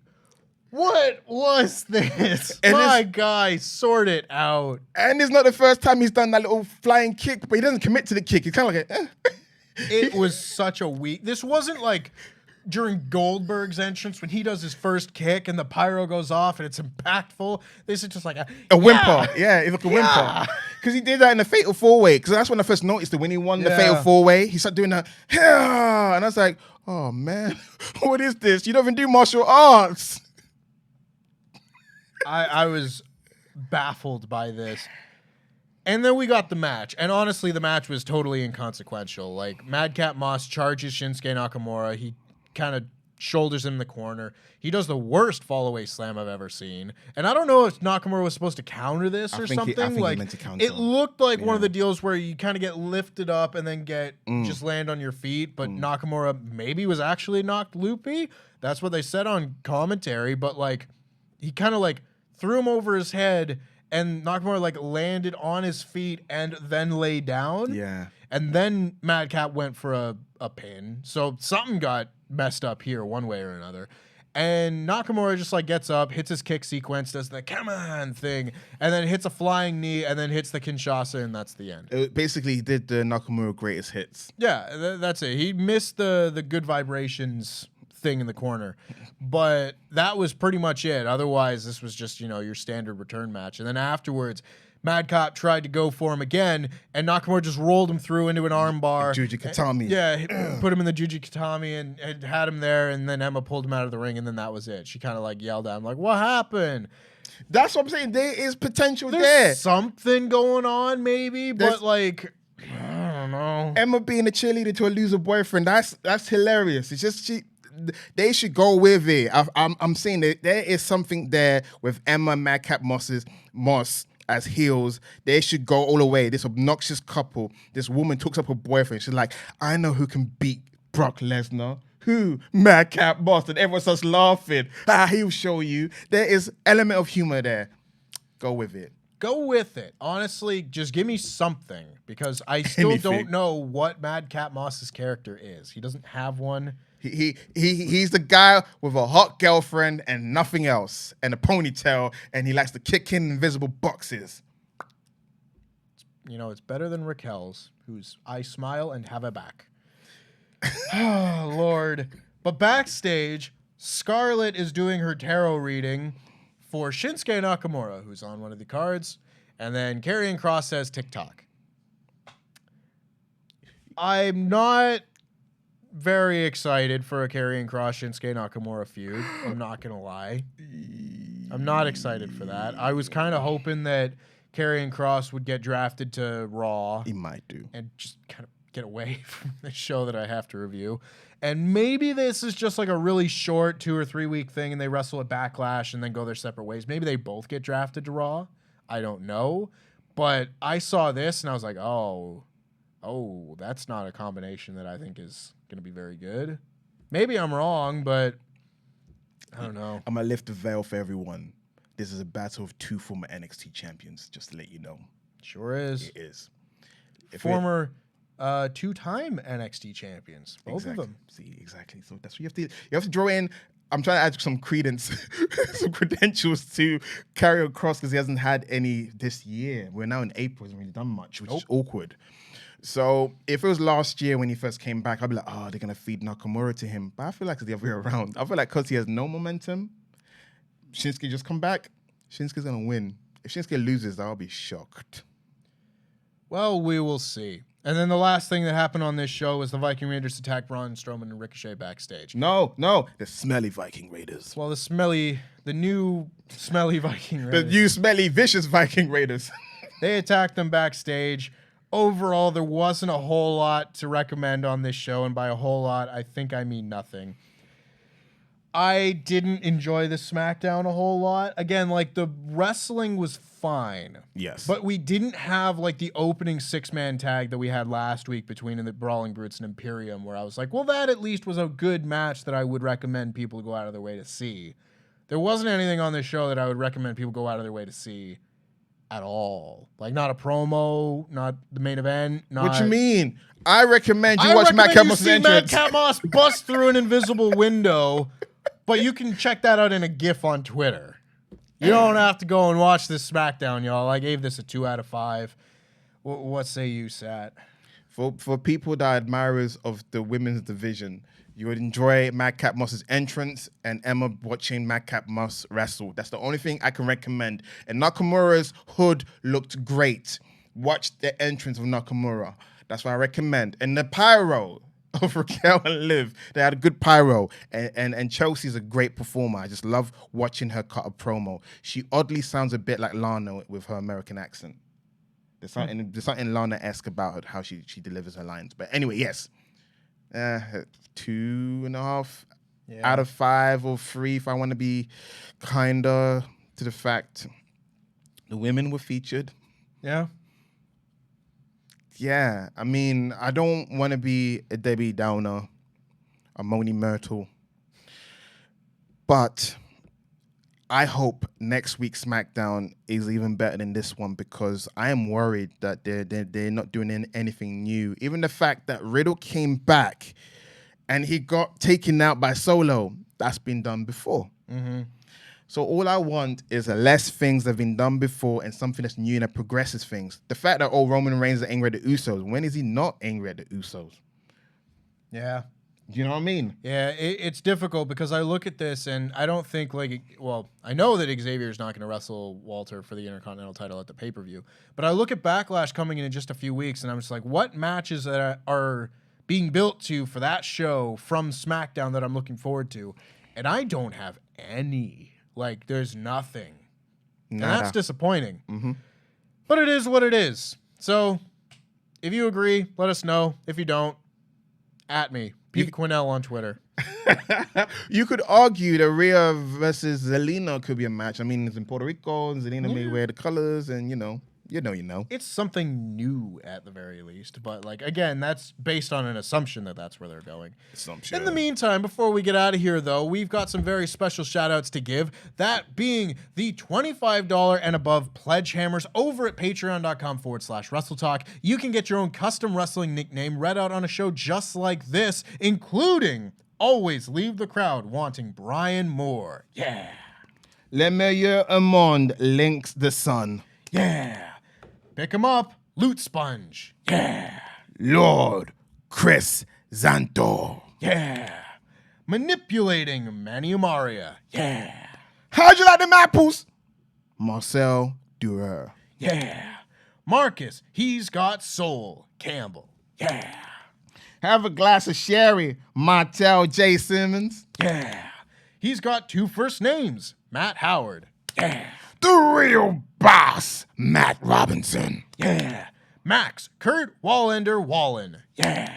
S2: What was this?
S1: And
S2: My guy, sort it out.
S1: And it's not the first time he's done that little flying kick, but he doesn't commit to the kick. He's kind of like,
S2: It was such a weak. This wasn't like during Goldberg's entrance when he does his first kick and the pyro goes off and it's impactful. This is just like a
S1: whimper. Yeah, it's like a whimper. Because he did that in the Fatal 4-Way. Because that's when I first noticed it. When he won the Fatal 4-Way, he started doing that. Yeah. And I was like, oh, man, what is this? You don't even do martial arts.
S2: I was baffled by this. And then we got the match. And honestly, the match was totally inconsequential. Like, Madcap Moss charges Shinsuke Nakamura. He kind of shoulders him in the corner. He does the worst fall-away slam I've ever seen. And I don't know if Nakamura was supposed to counter this or something.
S1: I think he meant to counter.
S2: It looked like one of the deals where you kind of get lifted up and then just land on your feet. But Nakamura maybe was actually knocked loopy. That's what they said on commentary. But, like, he kind of, like, threw him over his head, and Nakamura like landed on his feet and then lay down.
S1: Yeah.
S2: And then Madcap went for a pin. So something got messed up here one way or another. And Nakamura just like gets up, hits his kick sequence, does the come on thing, and then hits a flying knee and then hits the Kinshasa, and that's the end.
S1: It basically did the Nakamura greatest hits.
S2: Yeah, that's it. He missed the good vibrations thing in the corner, but that was pretty much it. Otherwise, this was just, your standard return match. And then afterwards, Madcap tried to go for him again, and Nakamura just rolled him through into an armbar.
S1: Juji Katami.
S2: Yeah, put him in the Juji Katami and had him there, and then Emma pulled him out of the ring, and then that was it. She kind of like yelled at him, like, what happened?
S1: That's what I'm saying. There is potential
S2: There's
S1: there.
S2: something going on, maybe, but like, I don't know.
S1: Emma being a cheerleader to a loser boyfriend, that's hilarious. It's just they should go with it. I'm saying that there is something there with Emma Madcap Moss as heels. They should go all the way. This obnoxious couple, this woman talks up her boyfriend. She's like, I know who can beat Brock Lesnar. Who? Madcap Moss. And everyone starts laughing. He'll show you. There is element of humor there. Go with it.
S2: Go with it. Honestly, just give me something, because I still don't know what Madcap Moss's character is. He doesn't have one.
S1: He's the guy with a hot girlfriend and nothing else, and a ponytail, and he likes to kick in invisible boxes.
S2: It's better than Raquel's, who's I smile and have a back. Oh, Lord. But backstage, Scarlett is doing her tarot reading for Shinsuke Nakamura, who's on one of the cards, and then Karrion Kross says TikTok. I'm not very excited for a Karrion Kross Shinsuke Nakamura feud. I'm not gonna lie. I'm not excited for that. I was kind of hoping that Karrion Kross would get drafted to Raw.
S1: He might do.
S2: And just kind of get away from the show that I have to review. And maybe this is just like a really short 2 or 3 week thing, and they wrestle at Backlash and then go their separate ways. Maybe they both get drafted to Raw. I don't know. But I saw this and I was like, oh, that's not a combination that I think is going to be very good. Maybe I'm wrong, but I don't know.
S1: I'm going to lift the veil for everyone. This is a battle of 2 former NXT champions, just to let you know.
S2: Sure is.
S1: It is.
S2: Former 2-time NXT champions, both of them.
S1: See, exactly. So that's what you have to draw in. I'm trying to add some credence, some credentials to carry across because he hasn't had any this year. We're now in April, he hasn't really done much, which is awkward. So if it was last year when he first came back, I'd be like, oh, they're going to feed Nakamura to him. But I feel like it's the other way around. I feel like because he has no momentum, Shinsuke just come back, Shinsuke's going to win. If Shinsuke loses, I'll be shocked.
S2: Well, we will see. And then the last thing that happened on this show was the Viking Raiders attacked Braun Strowman and Ricochet backstage.
S1: No, the smelly Viking Raiders.
S2: Well, the new smelly Viking Raiders.
S1: The new smelly, vicious Viking Raiders.
S2: They attacked them backstage. Overall, there wasn't a whole lot to recommend on this show, and by a whole lot, I think I mean nothing. I didn't enjoy the SmackDown a whole lot. Again, like, the wrestling was fine.
S1: Yes.
S2: But we didn't have, like, the opening six-man tag that we had last week between the Brawling Brutes and Imperium, where I was like, well, that at least was a good match that I would recommend people to go out of their way to see. There wasn't anything on this show that I would recommend people go out of their way to see at all. Like, not a promo, not the main event, not...
S1: What you mean? I recommend you watch Madcap Moss's entrance.
S2: Madcap Moss bust through an invisible window, but you can check that out in a GIF on Twitter. You don't have to go and watch this SmackDown, y'all. I gave this a 2 out of 5. What say you, Sat?
S1: For people that are admirers of the women's division, you would enjoy Madcap Moss's entrance and Emma watching Madcap Moss wrestle. That's the only thing I can recommend. And Nakamura's hood looked great. Watch the entrance of Nakamura. That's what I recommend. And the pyro of Raquel and Liv, they had a good pyro. And Chelsea's a great performer. I just love watching her cut a promo. She oddly sounds a bit like Lana with her American accent. There's something Lana-esque about her, how she delivers her lines. But anyway, yes. 2.5 out of 5 or 3 if I want to be kinder to the fact the women were featured.
S2: Yeah.
S1: Yeah. I mean, I don't want to be a Debbie Downer, a Moni Myrtle, but I hope next week's SmackDown is even better than this one because I am worried that they're not doing anything new. Even the fact that Riddle came back and he got taken out by Solo, that's been done before.
S2: Mm-hmm.
S1: So all I want is less things that have been done before and something that's new and that progresses things. The fact that Roman Reigns is angry at the Usos, when is he not angry at the Usos?
S2: Yeah.
S1: You know what I mean?
S2: Yeah, it's difficult because I look at this and I don't think I know that Xavier is not going to wrestle Walter for the Intercontinental title at the pay-per-view, but I look at Backlash coming in just a few weeks and I'm just like, what matches that are being built to for that show from SmackDown that I'm looking forward to? And I don't have any. Like, there's nothing.
S1: Nada.
S2: And that's disappointing.
S1: Mm-hmm.
S2: But it is what it is. So, if you agree, let us know. If you don't, at me. Pete Quinnell on Twitter.
S1: You could argue that Rhea versus Zelina could be a match. I mean, it's in Puerto Rico, and Zelina may wear the colors, and you know.
S2: It's something new at the very least. But, again, that's based on an assumption that that's where they're going.
S1: Assumption.
S2: In the meantime, before we get out of here, though, we've got some very special shout-outs to give. That being the $25 and above Pledgehammers over at patreon.com/WrestleTalk. You can get your own custom wrestling nickname read out on a show just like this, including Always Leave the Crowd Wanting Brian Moore. Yeah.
S1: Le meilleur au monde links the sun.
S2: Yeah. Pick him up, Loot Sponge. Yeah.
S1: Lord Chris Zanto.
S2: Yeah. Manipulating Manny Amaria. Yeah.
S1: How'd you like them apples? Marcel Durer.
S2: Yeah. Marcus, he's got soul. Campbell. Yeah.
S1: Have a glass of sherry, Martel J. Simmons.
S2: Yeah. He's got 2 first names, Matt Howard. Yeah.
S1: The real boss, Matt Robinson.
S2: Yeah. Max, Kurt Wallender Wallen. Yeah.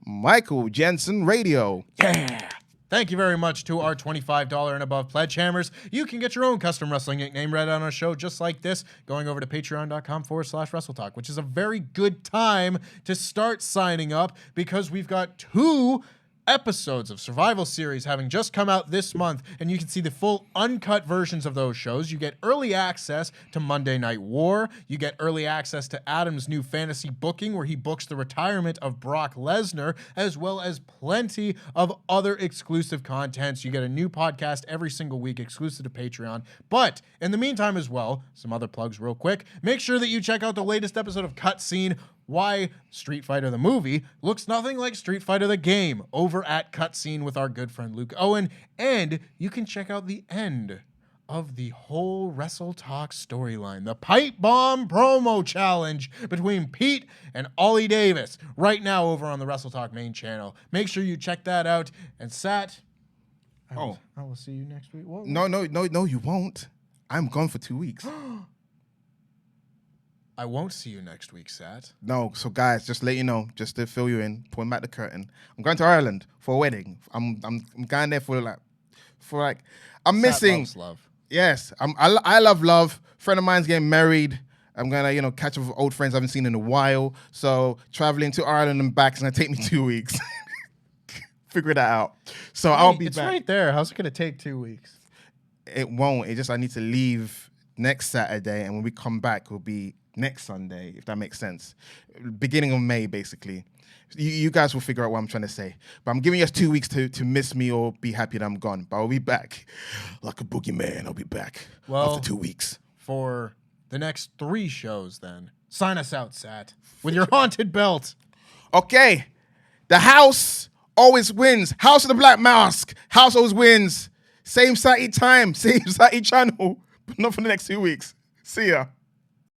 S1: Michael Jensen Radio.
S2: Yeah. Thank you very much to our $25 and above Pledgehammers. You can get your own custom wrestling nickname read on a show just like this, going over to patreon.com/WrestleTalk, which is a very good time to start signing up because we've got 2 episodes of Survival Series having just come out this month, and you can see the full uncut versions of those shows. You get early access to Monday Night War. You get early access to Adam's new fantasy booking, where he books the retirement of Brock Lesnar, as well as plenty of other exclusive contents. You get a new podcast every single week exclusive to Patreon. But in the meantime as well, some other plugs real quick. Make sure that you check out the latest episode of Cutscene, why Street Fighter the movie looks nothing like Street Fighter the game, over at Cutscene with our good friend Luke Owen. And you can check out the end of the whole WrestleTalk storyline, the Pipe Bomb promo challenge between Pete and Ollie Davis, right now over on the WrestleTalk main channel. Make sure you check that out. And Sat, I will see you next week. What?
S1: No, you won't. I'm gone for 2 weeks.
S2: I won't see you next week, Sat.
S1: No, so guys, just let you know, just to fill you in, pulling back the curtain. I'm going to Ireland for a wedding. I'm going there for I'm missing.
S2: Sat loves love.
S1: Yes, I love love. Friend of mine's getting married. I'm gonna catch up with old friends I haven't seen in a while. So traveling to Ireland and back is gonna take me 2 weeks. Figure that out. So I'll be
S2: it's
S1: back.
S2: It's right there. How's it gonna take 2 weeks?
S1: It won't. It just I need to leave next Saturday, and when we come back, it'll be next Sunday, if that makes sense. Beginning of May, basically. You guys will figure out what I'm trying to say. But I'm giving us 2 weeks to miss me or be happy that I'm gone. But I'll be back. Like a boogeyman, I'll be back after 2 weeks.
S2: For the next 3 shows, then, sign us out, Sat, with your haunted belt.
S1: Okay. The house always wins. House of the Black Mask. House always wins. Same site time, same site channel. But not for the next 2 weeks. See ya.